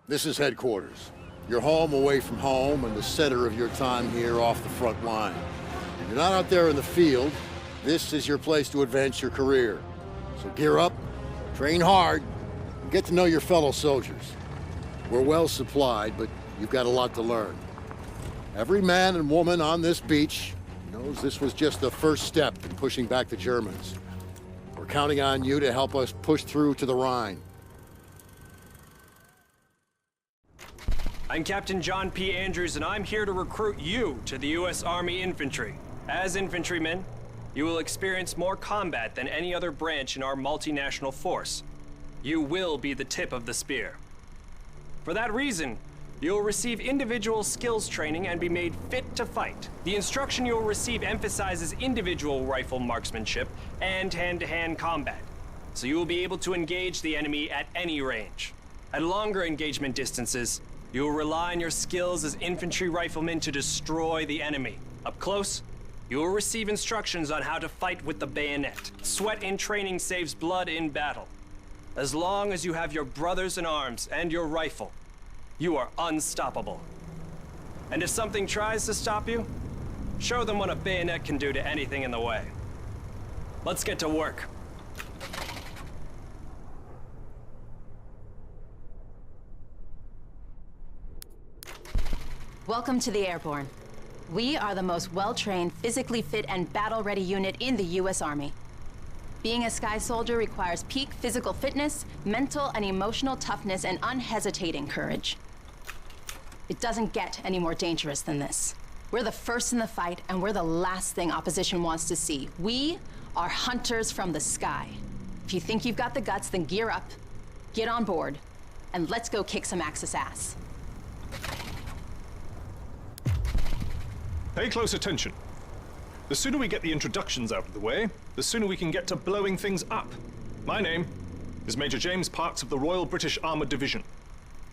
This is headquarters. Your home away from home and the center of your time here off the front line. You're not out there in the field. This is your place to advance your career. So gear up, train hard, and get to know your fellow soldiers. We're well supplied, but you've got a lot to learn. Every man and woman on this beach knows this was just the first step in pushing back the Germans. We're counting on you to help us push through to the Rhine. I'm Captain John P. Andrews, and I'm here to recruit you to the U.S. Army Infantry. As infantrymen, you will experience more combat than any other branch in our multinational force. You will be the tip of the spear. For that reason, you'll receive individual skills training and be made fit to fight. The instruction you'll receive emphasizes individual rifle marksmanship and hand-to-hand combat, so you will be able to engage the enemy at any range. At longer engagement distances, you will rely on your skills as infantry riflemen to destroy the enemy. Up close, you will receive instructions on how to fight with the bayonet. Sweat in training saves blood in battle. As long as you have your brothers in arms and your rifle, you are unstoppable. And if something tries to stop you, show them what a bayonet can do to anything in the way. Let's get to work. Welcome to the Airborne. We are the most well-trained, physically fit, and battle-ready unit in the U.S. Army. Being a Sky Soldier requires peak physical fitness, mental and emotional toughness, and unhesitating courage. It doesn't get any more dangerous than this. We're the first in the fight, and we're the last thing opposition wants to see. We are hunters from the sky. If you think you've got the guts, then gear up, get on board, and let's go kick some Axis ass. Pay close attention. The sooner we get the introductions out of the way, the sooner we can get to blowing things up. My name is Major James Parks of the Royal British Armoured Division.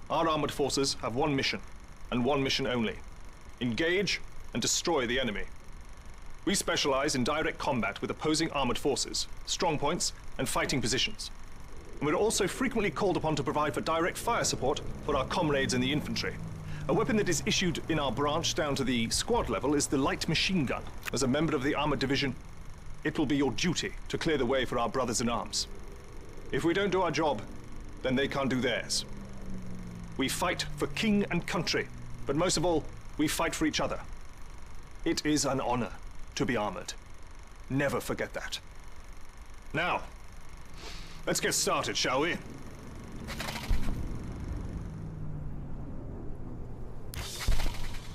Our armoured forces have one mission, and one mission only. Engage and destroy the enemy. We specialize in direct combat with opposing armoured forces, strong points, and fighting positions. And we're also frequently called upon to provide for direct fire support for our comrades in the infantry. A weapon that is issued in our branch down to the squad level is the light machine gun. As a member of the armored division, it will be your duty to clear the way for our brothers in arms. If we don't do our job, then they can't do theirs. We fight for king and country, but most of all, we fight for each other. It is an honor to be armored. Never forget that. Now, let's get started, shall we?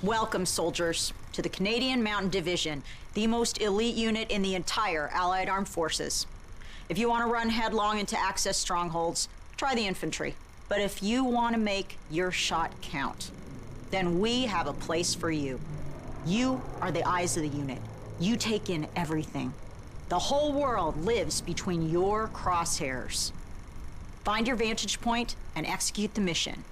Welcome, soldiers, to the Canadian Mountain Division, the most elite unit in the entire Allied Armed Forces. If you want to run headlong into Axis strongholds, try the infantry. But if you want to make your shot count, then we have a place for you. You are the eyes of the unit. You take in everything. The whole world lives between your crosshairs. Find your vantage point and execute the mission.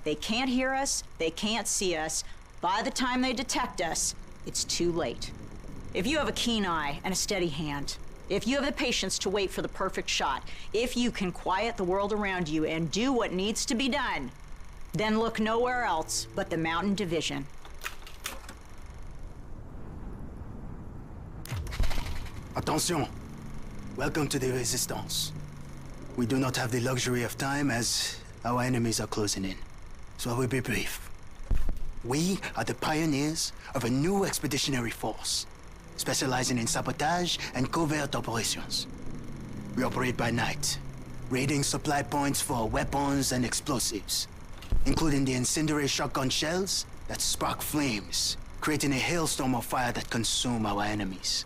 They can't hear us, they can't see us. By the time they detect us, it's too late. If you have a keen eye and a steady hand, if you have the patience to wait for the perfect shot, if you can quiet the world around you and do what needs to be done, then look nowhere else but the Mountain Division. Attention! Welcome to the Resistance. We do not have the luxury of time as our enemies are closing in, so I will be brief. We are the pioneers of a new expeditionary force, specializing in sabotage and covert operations. We operate by night, raiding supply points for weapons and explosives, including the incendiary shotgun shells that spark flames, creating a hailstorm of fire that consume our enemies.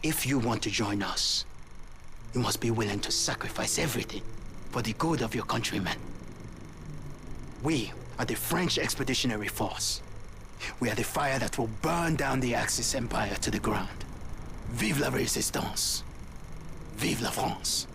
If you want to join us, you must be willing to sacrifice everything for the good of your countrymen. We are the French Expeditionary Force. We are the fire that will burn down the Axis Empire to the ground. Vive la Résistance! Vive la France!